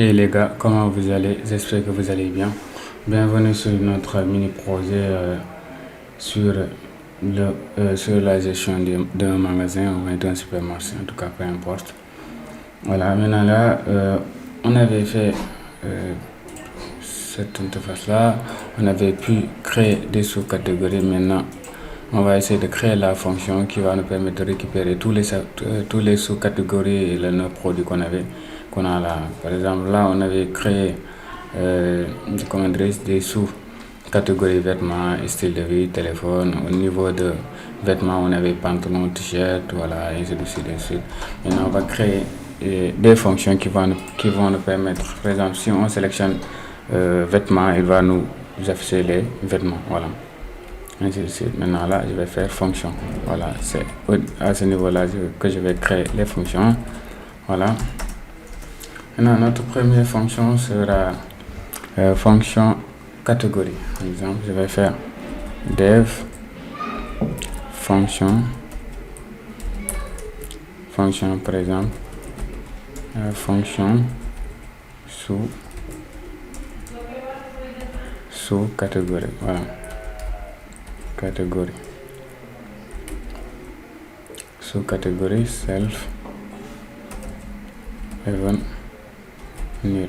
Hey les gars, comment vous allez? J'espère que vous allez bien. Bienvenue sur notre mini-projet sur, sur la gestion d'un magasin ou d'un supermarché, en tout cas peu importe. Voilà, maintenant là, on avait fait cette interface-là, on avait pu créer des sous-catégories. Maintenant, on va essayer de créer la fonction qui va nous permettre de récupérer tous les sous-catégories et les neuf produits qu'on a là. Par exemple, là, on avait créé des sous-catégories vêtements, style de vie, téléphone. Au niveau de vêtements, on avait pantalon, t-shirt, voilà, ainsi de suite, ainsi de suite. Maintenant, on va créer des fonctions qui vont nous permettre, par exemple, si on sélectionne vêtements, il va nous afficher les vêtements, voilà. Ainsi de suite. Maintenant là, je vais faire fonction. Voilà, c'est à ce niveau-là que je vais créer les fonctions. Voilà. Maintenant, notre première fonction sera fonction catégorie. Par exemple, je vais faire dev fonction par exemple fonction sous catégorie. Voilà. Catégorie. Sous-catégorie self even nil.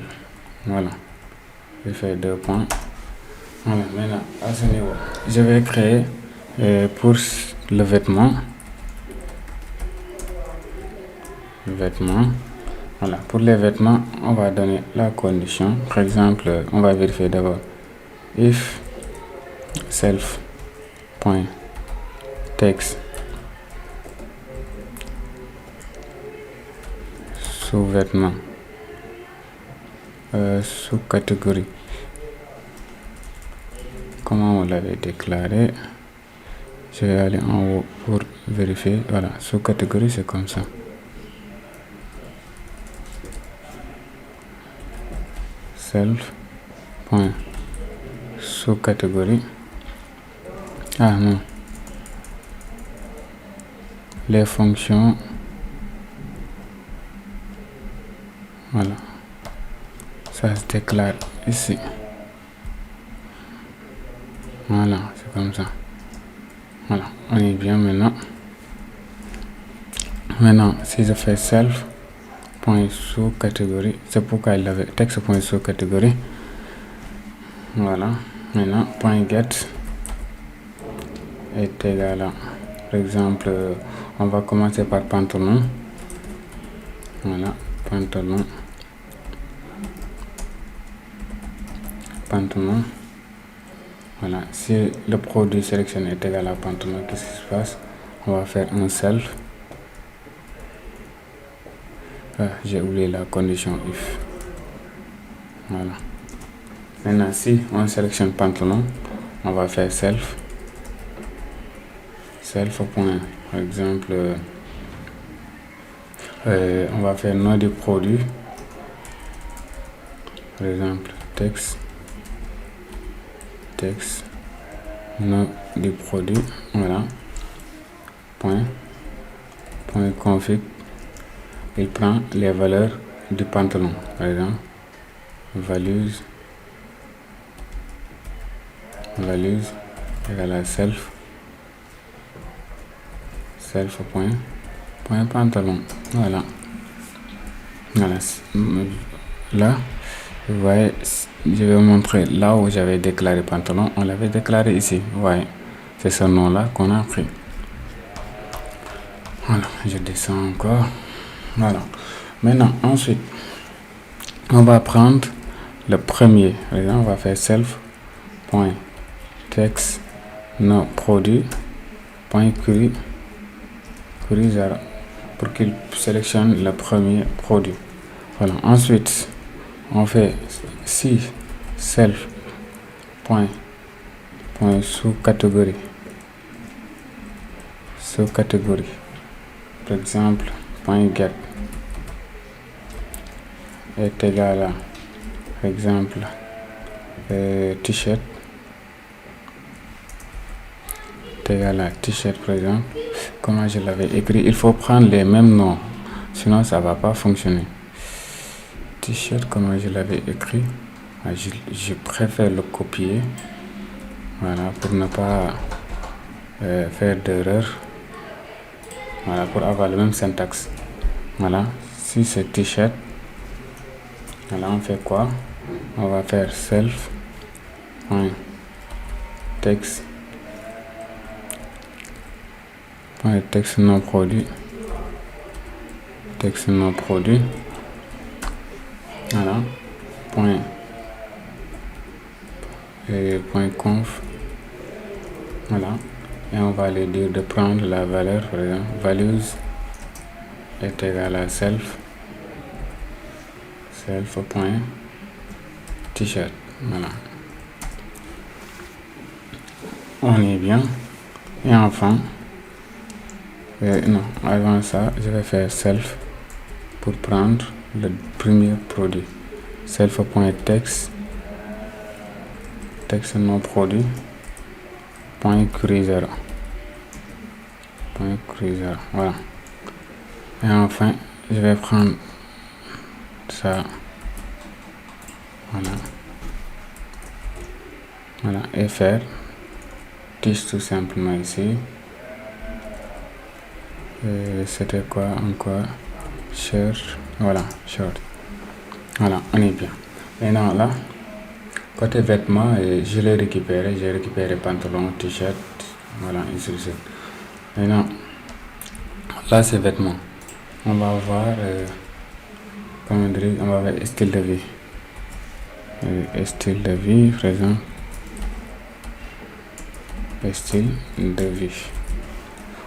Voilà. Je fais 2 points. Voilà. Maintenant, à ce niveau, je vais créer pour le vêtement. Voilà. Pour les vêtements, on va donner la condition. Par exemple, on va vérifier d'abord if self point text sous-vêtements sous-catégorie. Comment on l'avait déclaré? Je vais aller en haut pour vérifier. Voilà, sous-catégorie, c'est comme ça. Self point sous-catégorie. Ah non. Les fonctions. Voilà. Ça se déclare ici. Voilà, c'est comme ça. Voilà, on est bien maintenant. Maintenant, si je fais self point sous-catégorie, c'est pourquoi il avait texte point sous-catégorie. Voilà. Maintenant, point get est égal à, par exemple, on va commencer par pantalon. Voilà, pantalon. Voilà, si le produit sélectionné est égal à pantalon, qu'est-ce qui se passe? On va faire un self. J'ai oublié la condition if. Voilà. Maintenant, si on sélectionne pantalon, on va faire self point, par exemple, on va faire nom du produit, par exemple, texte, nom du produit, voilà, point config, il prend les valeurs du pantalon, par exemple, values égale à self point pantalon. Voilà. Là, vous voyez, je vais montrer là où j'avais déclaré pantalon. On l'avait déclaré ici. Vous voyez, c'est ce nom-là qu'on a pris. Voilà, je descends encore. Voilà. Maintenant, ensuite, on va prendre le premier. Par exemple, on va faire self point text no produit point query 0 pour qu'il sélectionne le premier produit. Voilà. Ensuite, on fait si self point sous-catégorie. Par exemple, point get est égal à, par exemple, t-shirt est égal à t-shirt, par exemple. Comment je l'avais écrit? Il faut prendre les mêmes noms, sinon ça va pas fonctionner. t-shirt, comment je l'avais écrit. Je préfère le copier, voilà, pour ne pas faire d'erreur, voilà, pour avoir le même syntaxe. Voilà, si c'est t-shirt, voilà, on fait quoi? On va faire self text texte non produit, voilà, point conf, voilà, et on va lui dire de prendre la valeur, par exemple values est égal à self point t-shirt, voilà, on est bien. Et enfin, non, avant ça, je vais faire self pour prendre le premier produit, self.text texte non produit point cruiser, voilà. Et enfin, je vais prendre ça, voilà, et faire titre tout simplement ici. C'était quoi encore? Shirt, voilà, short. Voilà, on est bien. Maintenant là, côté vêtements, je l'ai récupéré, j'ai récupéré pantalon, t-shirt, voilà, ainsi de suite. Maintenant, là c'est vêtements. On va voir, comment dire, on va voir style de vie. Style de vie, par exemple. Style de vie.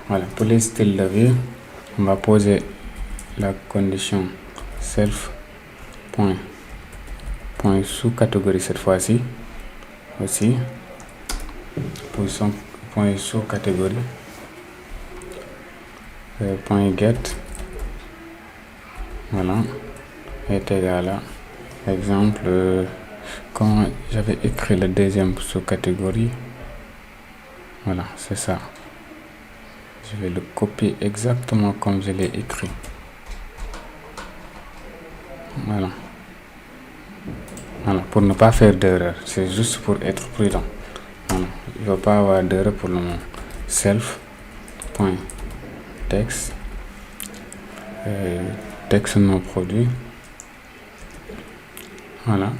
Voilà, pour les styles de vie, on va poser la condition self point sous-catégorie cette fois-ci aussi, pour son point sous-catégorie, point get, voilà, est égal à exemple, quand j'avais écrit le deuxième sous-catégorie, voilà, c'est ça. Je vais le copier exactement comme je l'ai écrit. Voilà. Voilà, pour ne pas faire d'erreur, c'est juste pour être prudent. Voilà. Il ne va pas avoir d'erreur pour le moment. Self.text texte non produit. Voilà.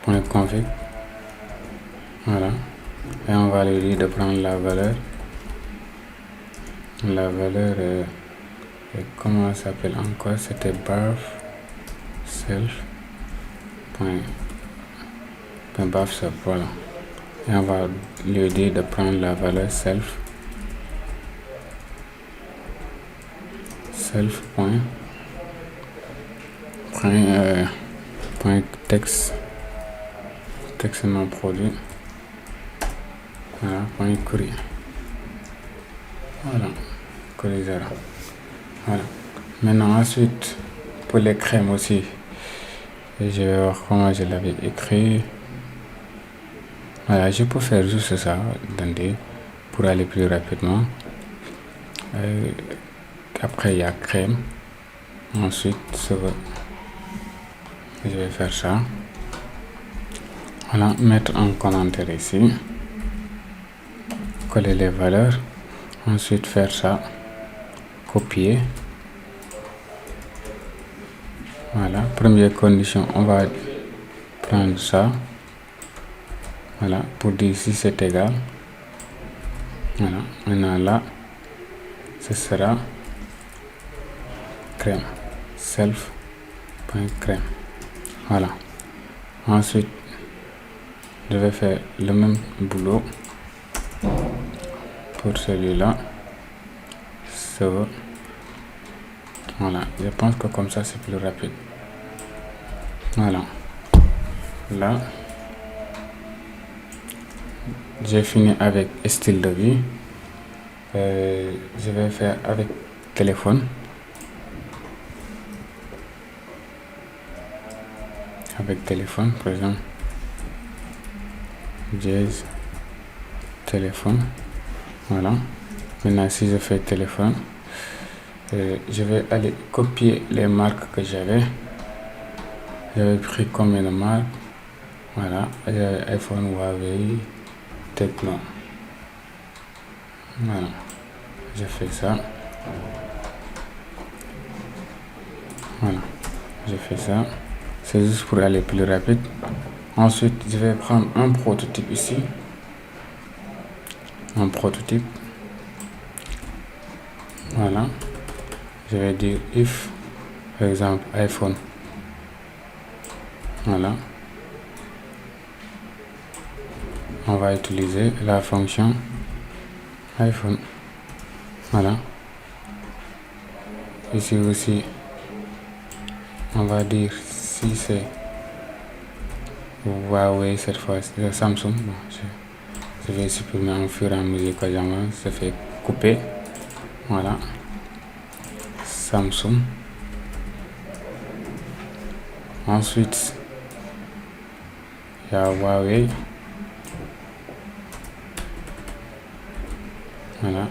Point config. Voilà. Et on va lui dire de prendre la valeur. Comment ça s'appelle encore? C'était barf self. Barf, voilà. Et on va lui dire de prendre la valeur self point texte non produit, voilà, point courrier, voilà, courrier. Voilà. Maintenant ensuite, pour les crèmes aussi, je vais voir comment je l'avais écrit. Voilà, je peux faire juste ça pour aller plus rapidement. Après il y a crème, ensuite je vais faire ça, voilà, mettre un commentaire ici, coller les valeurs, ensuite faire ça, copier, voilà, première condition, on va prendre ça, voilà, pour dire si c'est égal, voilà, maintenant là ce sera crème, self.crème, voilà. Ensuite je vais faire le même boulot pour celui-là. Voilà, je pense que comme ça c'est plus rapide. Voilà, là j'ai fini avec style de vie. Je vais faire avec téléphone. Avec téléphone, par exemple, jazz téléphone, voilà. Maintenant si je fais téléphone, Je vais aller copier les marques que j'avais. J'avais pris combien de marques? Voilà, iPhone, Huawei, Tecno. Voilà, je fais ça. Voilà, je fais ça. C'est juste pour aller plus rapide. Ensuite, je vais prendre un prototype ici. Un prototype. Voilà. Je vais dire if, par exemple, iPhone. Voilà. On va utiliser la fonction iPhone. Voilà. Ici aussi, on va dire si c'est Huawei cette fois-ci, Samsung. Bon, je vais supprimer au fur et à mesure que j'avance. Je fais couper. Voilà. Samsung. Ensuite, il y a Huawei. Voilà.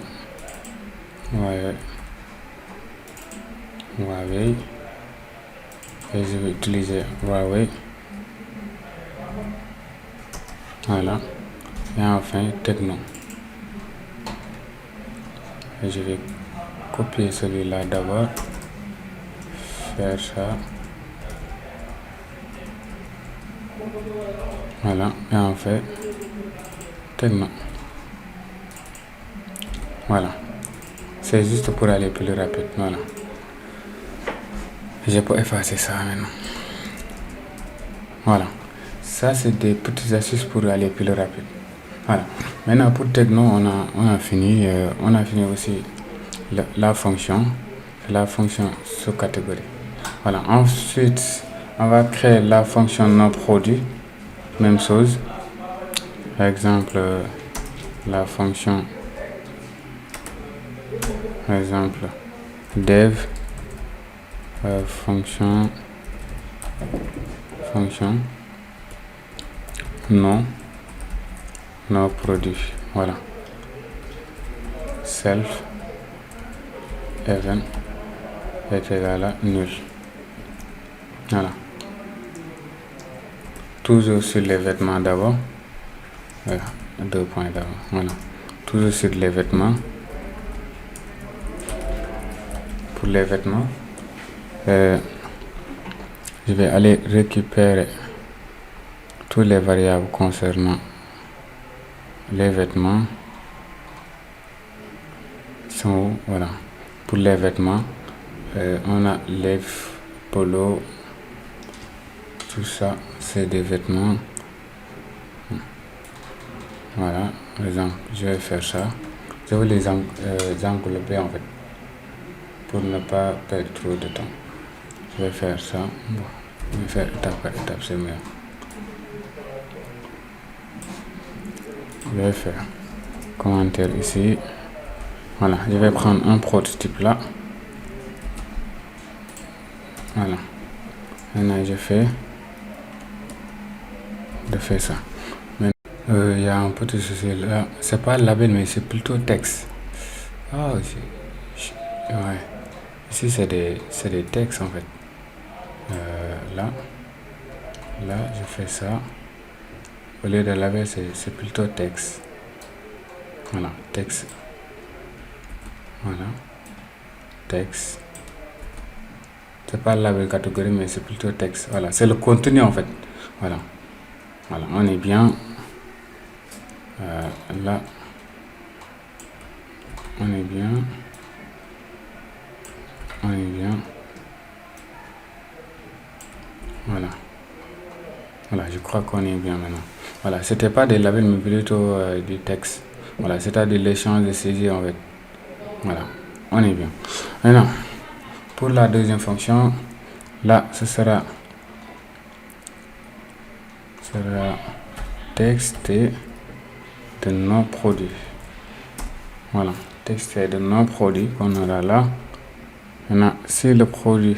Huawei. Et je vais utiliser Huawei. Voilà. Et enfin, Tecno. Et je vais copier celui-là d'abord. Faire ça. Voilà. Et en fait, Tecno. Voilà. C'est juste pour aller plus rapide. Voilà. Je peux effacer ça maintenant. Voilà. Ça, c'est des petites astuces pour aller plus rapide. Voilà. Maintenant, pour Tecno, on a fini. On a fini aussi la fonction. La fonction sous-catégorie. Voilà. Ensuite, on va créer la fonction non produit. Même chose. Par exemple, la fonction, par exemple, dev, fonction non produit. Voilà. Self event est égal à nul. Voilà. Toujours sur les vêtements d'abord. Voilà. 2 points d'abord. Voilà. Toujours sur les vêtements. Pour les vêtements, je vais aller récupérer tous les variables concernant les vêtements. Sont où? Voilà. Pour les vêtements, on a les polos. Tout ça, c'est des vêtements. Voilà. Par exemple, je vais faire ça. Je vais les englober en fait. Pour ne pas perdre trop de temps. Je vais faire ça. Bon, je vais faire étape par étape, c'est mieux. Je vais faire commentaire ici. Voilà, je vais prendre un prototype là. Voilà. Maintenant, je fais ça. Maintenant, il y a un petit souci là. C'est pas label, mais c'est plutôt texte. Ah, ouais. Ici, c'est des textes en fait. Là, je fais ça. Au lieu de label, c'est plutôt texte. Voilà, texte. Voilà, texte. C'est pas label catégorie, mais c'est plutôt texte. Voilà, c'est le contenu en fait. Voilà, on est bien. Là, on est bien. Voilà, je crois qu'on est bien maintenant. Voilà, c'était pas des labels, mais plutôt du texte. Voilà, c'est-à-dire l'échange de saisie en fait. Voilà, on est bien. Maintenant, pour la deuxième fonction, là, ce sera texte de non produit. Voilà, texte de non produit qu'on aura là. Maintenant, si le produit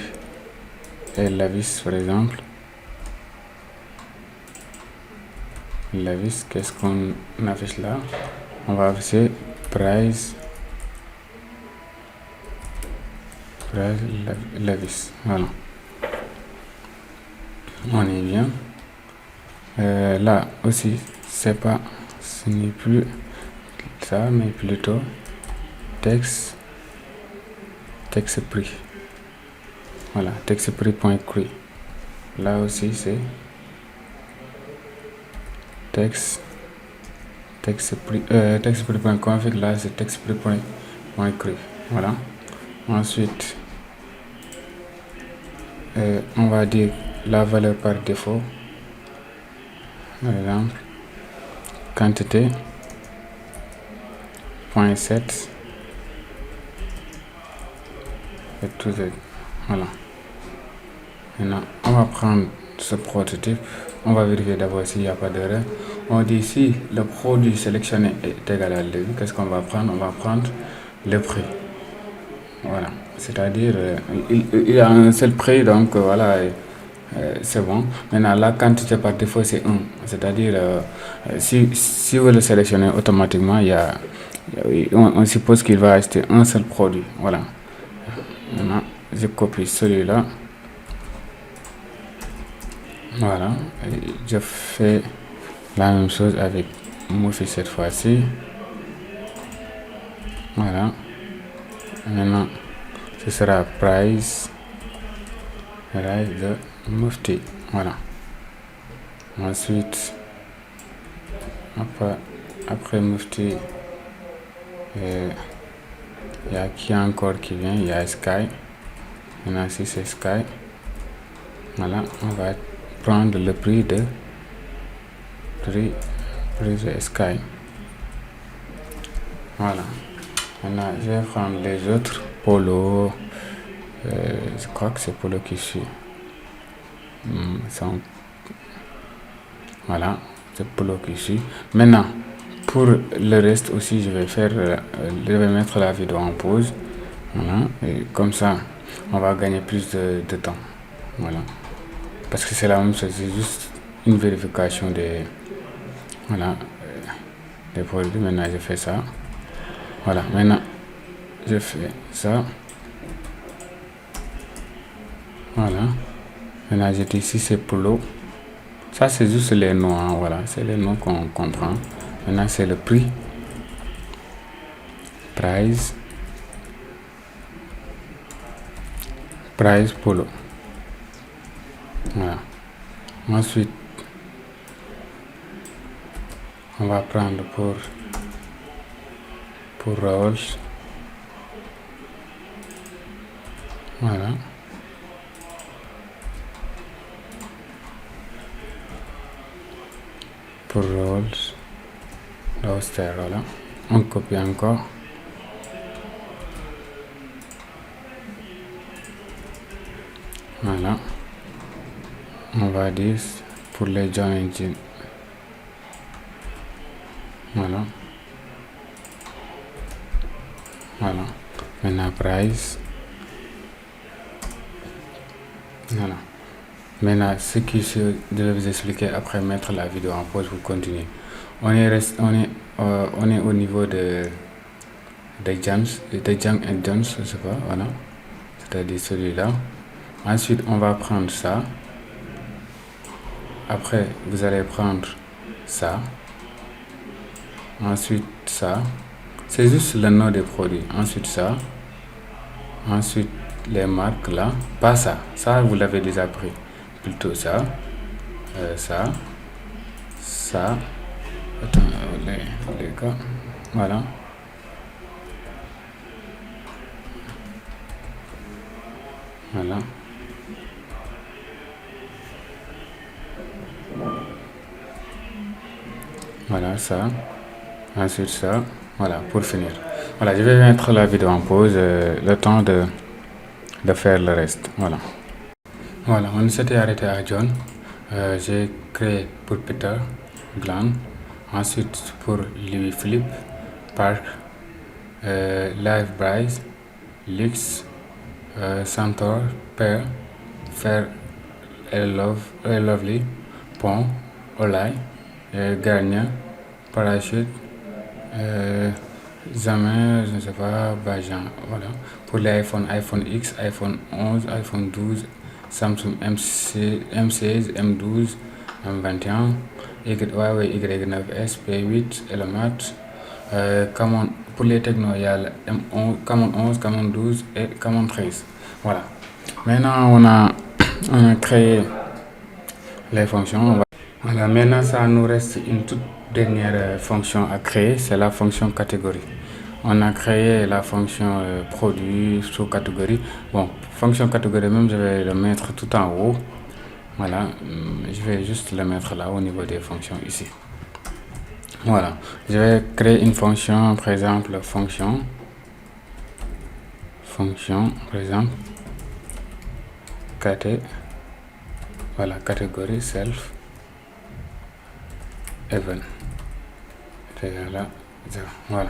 est la vis, par exemple, la vis, qu'est-ce qu'on affiche là? On va afficher price Levis. Voilà. On est bien. Là aussi, ce n'est plus ça, mais plutôt texte prix. Voilà, texte prix.cri. Là aussi, c'est texte prix.config. Là, c'est texte prix.cri. Voilà. Ensuite, on va dire la valeur par défaut. Par exemple, quantité .7 et tout ça. Voilà. Maintenant, on va prendre ce prototype. On va vérifier d'abord s'il n'y a pas d'erreur. On dit si le produit sélectionné est égal à le qu'est-ce qu'on va prendre? On va prendre le prix. Voilà. C'est-à-dire, il y a un seul prix, donc voilà, c'est bon. Maintenant, la quantité par défaut, c'est 1. C'est-à-dire, si vous le sélectionnez automatiquement, on suppose qu'il va rester un seul produit. Voilà. Maintenant, je copie celui-là. Voilà. Et je fais la même chose avec Moufy cette fois-ci. Voilà. Maintenant, ce sera price de Mufti. Voilà. Ensuite, après Mufti, il y a qui encore qui vient? Il y a Sky. Maintenant, si c'est Sky, voilà, on va prendre le prix de Sky. Voilà. Maintenant, je vais prendre les autres. Polo, je crois que c'est Polo qui suit. Voilà, c'est Polo qui suit. Maintenant, pour le reste aussi, je vais mettre la vidéo en pause. Voilà, et comme ça, on va gagner plus de temps. Voilà, parce que c'est la même chose, c'est juste une vérification des produits. Maintenant, je fais ça. Voilà, maintenant, je fais ça. Voilà, maintenant, je dis ici, c'est Polo. Ça, c'est juste les noms, hein, voilà, c'est les noms qu'on comprend. Maintenant, c'est le prix. Price Polo. Voilà. Ensuite, on va prendre pour Rolls. Voilà. Pour Rolls. L'Auster, voilà. On copie encore. Voilà. On va dire pour les John Engine. Voilà. Voilà. Maintenant, price. Voilà. Maintenant, ce que je vais vous expliquer après mettre la vidéo en pause pour continuer. On est au niveau de Junk and Jones, je sais pas, voilà. C'est-à-dire celui-là. Ensuite, on va prendre ça. Après, vous allez prendre ça. Ensuite, ça. C'est juste le nom des produits. Ensuite, ça. Ensuite, les marques là. Pas ça. Ça, vous l'avez déjà pris. Plutôt ça. Ça. Attends, les gars. Voilà. Voilà. Voilà, ça. Ensuite, ça. Voilà, pour finir. Voilà, je vais mettre la vidéo en pause, le temps de faire le reste. Voilà. Voilà, on s'était arrêté à John. J'ai créé pour Peter, Glenn. Ensuite, pour Louis Philippe, Park, Live Bryce, Lux, Santor, Pear, Fair, Lovely, Pont, Olay, Garnier, Parachute, Jamais, je ne sais pas, Bajan, voilà. Pour les iPhone X, iPhone 11, iPhone 12, Samsung M16, M12, M21, Huawei Y9S, P8, Elomat. Pour les technos, il y a le M11, Camon 11, Camon 12 et Camon 13. Voilà. Maintenant, on a créé les fonctions. Voilà, maintenant, ça nous reste une toute dernière fonction à créer, c'est la fonction catégorie. On a créé la fonction produit sous catégorie. Bon, fonction catégorie même, je vais le mettre tout en haut. Voilà, je vais juste le mettre là au niveau des fonctions ici. Voilà, je vais créer une fonction, par exemple, fonction, par exemple, voilà, catégorie self event. Là, voilà.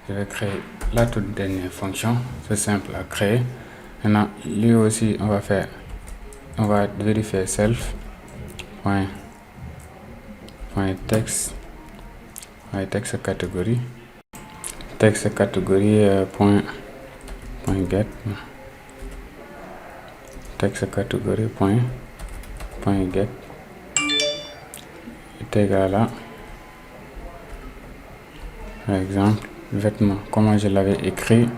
Je vais créer la toute dernière fonction. C'est simple à créer. Maintenant, lui aussi, on va vérifier self point text catégorie point get text catégorie point get est égal à, par exemple, vêtements. Comment je l'avais écrit,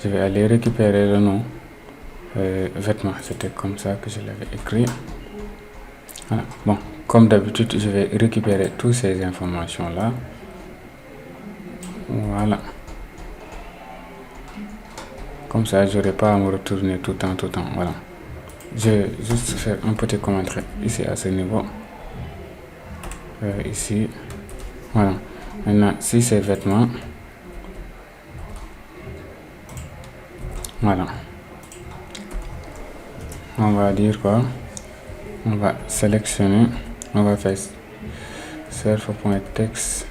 je vais aller récupérer le nom. Vêtements, c'était comme ça que je l'avais écrit. Voilà. Bon, comme d'habitude, je vais récupérer toutes ces informations là. Voilà. Comme ça, je n'aurai pas à me retourner tout le temps. Voilà. Je vais juste faire un petit commentaire ici à ce niveau. Ici. Voilà. Maintenant, si c'est vêtements. Voilà. On va dire quoi? On va sélectionner. On va faire self.text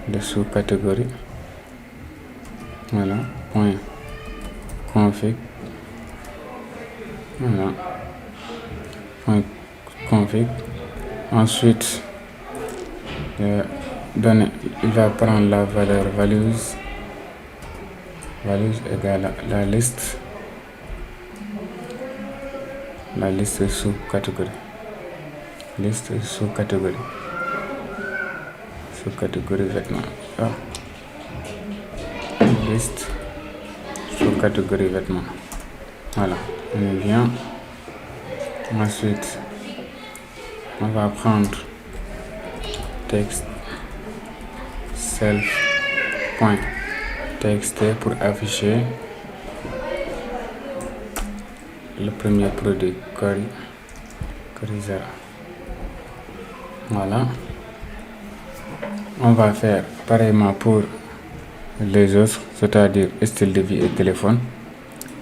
de sous-catégorie. Voilà. Point config. Voilà. Point config. Ensuite, il va prendre la valeur values égale à la liste sous-catégorie. Sous-catégorie vêtements. Liste sous-catégorie vêtements. Voilà, on est bien. Ensuite, on va prendre texte self.txt pour afficher le premier produit Corizera. Voilà. On va faire pareillement pour les autres, c'est-à-dire style de vie et téléphone.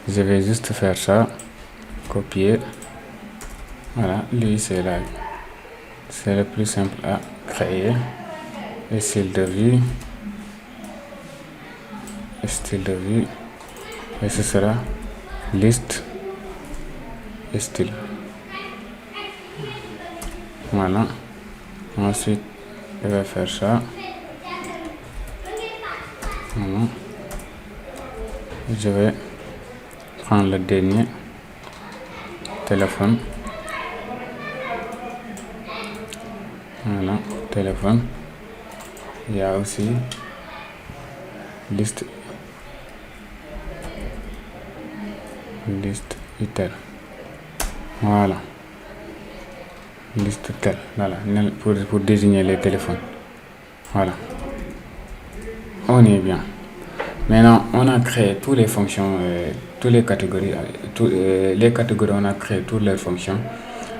Je vais juste faire ça, copier. Voilà, lui c'est là. C'est le plus simple à créer. Style de vie. Et ce sera liste style. Voilà. Ensuite, je vais faire ça. Voilà. Je vais prendre le dernier téléphone. Voilà, téléphone. Il y a aussi liste itel. Voilà. Liste tel. Voilà, pour désigner les téléphones. Voilà. On est bien. Maintenant, on a créé toutes les fonctions, toutes les catégories. Les catégories, on a créé toutes les fonctions.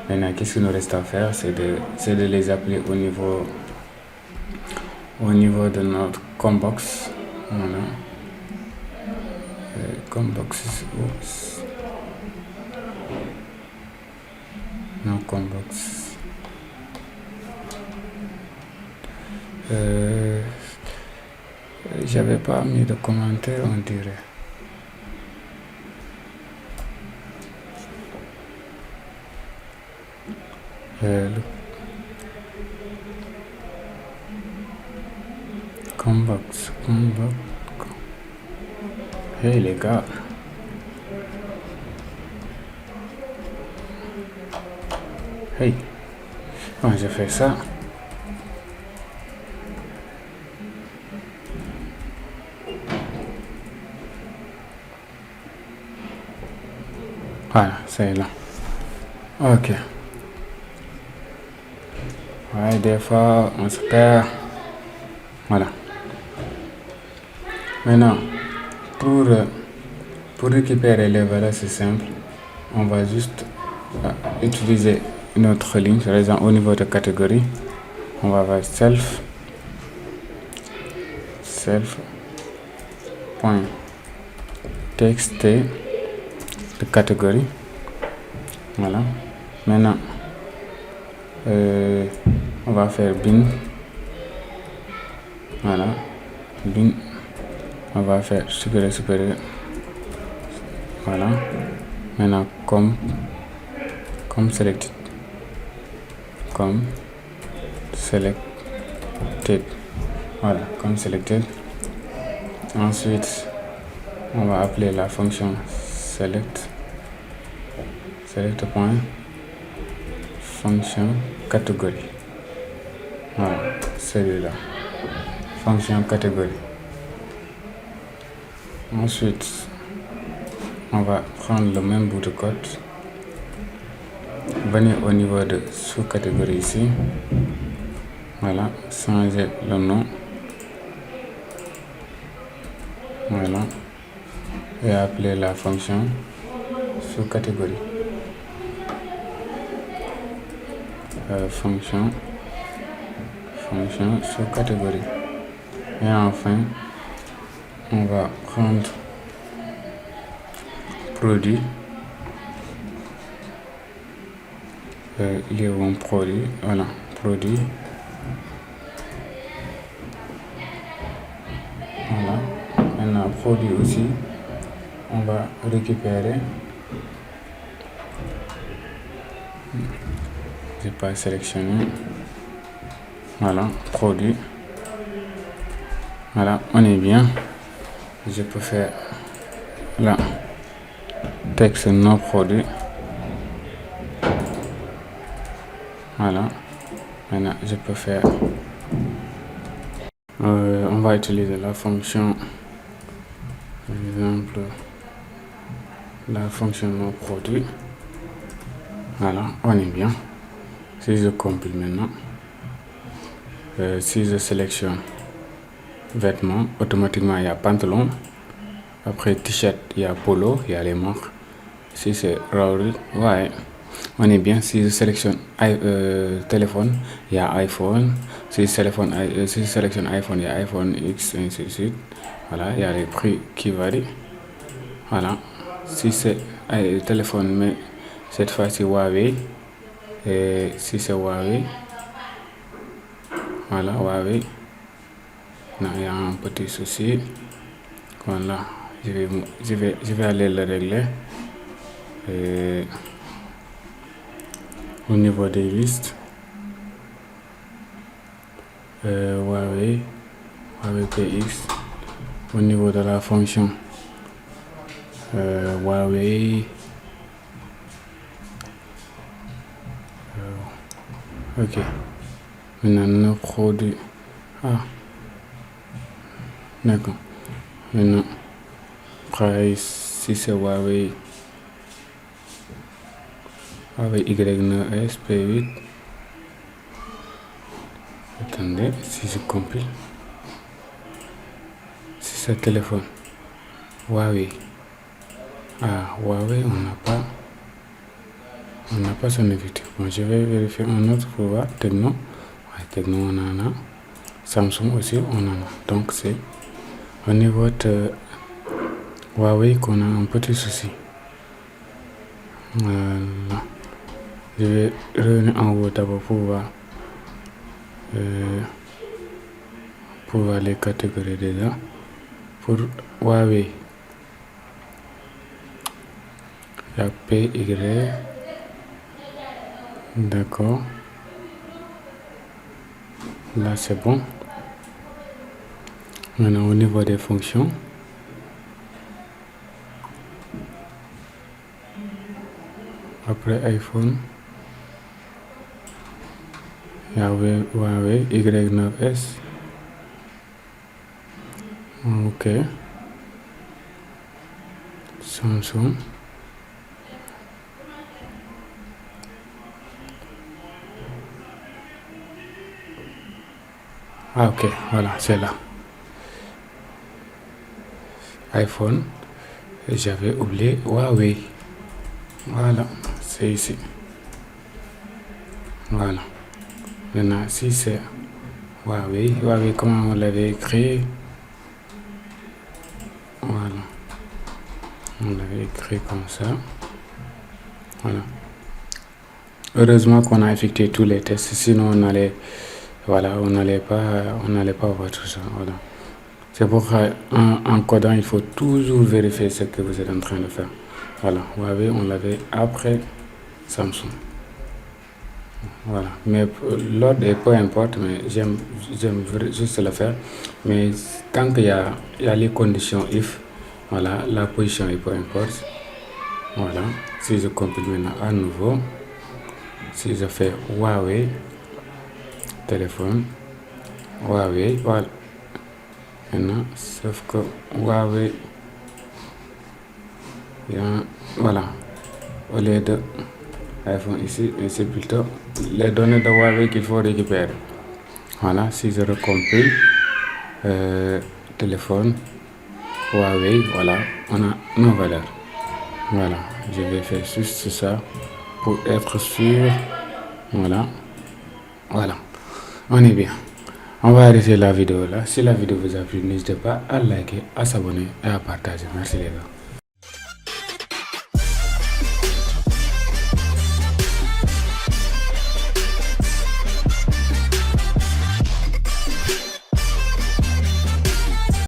Maintenant, qu'est-ce qu'il nous reste à faire? C'est de les appeler au niveau de notre combox. Voilà. Combox. Non, combox. J'avais pas mis de commentaire, on dirait. come back. Hey les gars. Hey. Quand je fais ça. Voilà, c'est là. Ok. Ouais, des fois, on se perd. Voilà. Maintenant, pour récupérer les valeurs, c'est simple. On va juste utiliser une autre ligne, par exemple au niveau de catégorie. On va faire self point txt de catégorie. Voilà. Maintenant, on va faire bin. Voilà. Bin. On va faire supérieur. Voilà. Maintenant, comme selected. Comme selected. Voilà, comme selected. Ensuite, on va appeler la fonction select point fonction catégorie. Voilà, celui-là. Fonction catégorie. Ensuite, on va prendre le même bout de code, venir au niveau de sous-catégorie ici. Voilà, changer le nom. Voilà. Et appeler la fonction sous-catégorie. Fonction sous-catégorie. Et enfin, on va prendre produit. Lié au produit. Voilà, produit. Voilà. Maintenant, produit aussi, on va récupérer. J'ai pas sélectionné. Voilà, produit. Voilà, on est bien. Je peux faire là, texte non produit. Voilà. Maintenant, je peux faire. On va utiliser la fonction, par exemple, la fonction non produit. Voilà, on est bien. Si je compile maintenant, si je sélectionne vêtements, automatiquement il y a pantalon. Après t-shirt, il y a polo, il y a les marques. Si c'est Raoul, ouais, on est bien. Si je sélectionne téléphone, il y a iPhone. Si je sélectionne iPhone, il y a iPhone X, ainsi de suite. Voilà, il y a les prix qui varient. Voilà. Si c'est téléphone, mais cette fois-ci Huawei. Et si c'est Huawei, voilà, Huawei. Non, il y a un petit souci. Voilà, je vais aller le régler. Et au niveau des listes, Huawei PX. Au niveau de la fonction, Huawei. Ok. Maintenant, nos produits. Ah. D'accord. Maintenant, price, si c'est Huawei Y9S P8. Attendez, si je compile. Si c'est téléphone, Huawei. Ah, Huawei, on n'a pas son effectif. Bon, je vais vérifier un autre pour voir. Techno. Ouais, Techno, on en a. Samsung aussi, on en a. Donc, c'est au niveau de Huawei qu'on a un petit souci. Voilà. Je vais revenir en haut d'abord pour voir les catégories déjà. Pour Huawei, il y a PY. D'accord. Là, c'est bon. Maintenant, au niveau des fonctions, après iPhone, il y a Huawei Y9S. Ok. Samsung. Ah ok, voilà, c'est là. iPhone. J'avais oublié Huawei. Voilà, c'est ici. Voilà. Maintenant, si c'est Huawei, comment on l'avait écrit? Voilà. On l'avait écrit comme ça. Voilà. Heureusement qu'on a effectué tous les tests, sinon on n'allait pas voir tout ça. Voilà. C'est pourquoi en codant, il faut toujours vérifier ce que vous êtes en train de faire. Voilà, Huawei, on l'avait après Samsung. Voilà, mais l'ordre est peu importe, mais j'aime juste le faire. Mais tant qu'il y a les conditions if, voilà, la position est peu importe. Voilà, si je compile maintenant à nouveau, si je fais Huawei, téléphone, Huawei, voilà. Maintenant, sauf que Huawei, voilà, au lieu de iPhone ici, c'est plutôt les données de Huawei qu'il faut récupérer. Voilà, si je recompile, téléphone, Huawei, voilà, on a nos valeurs. Voilà, je vais faire juste ça pour être sûr. Voilà, on est bien. On va arrêter la vidéo là. Si la vidéo vous a plu, n'hésitez pas à liker, à s'abonner et à partager. Merci les gars.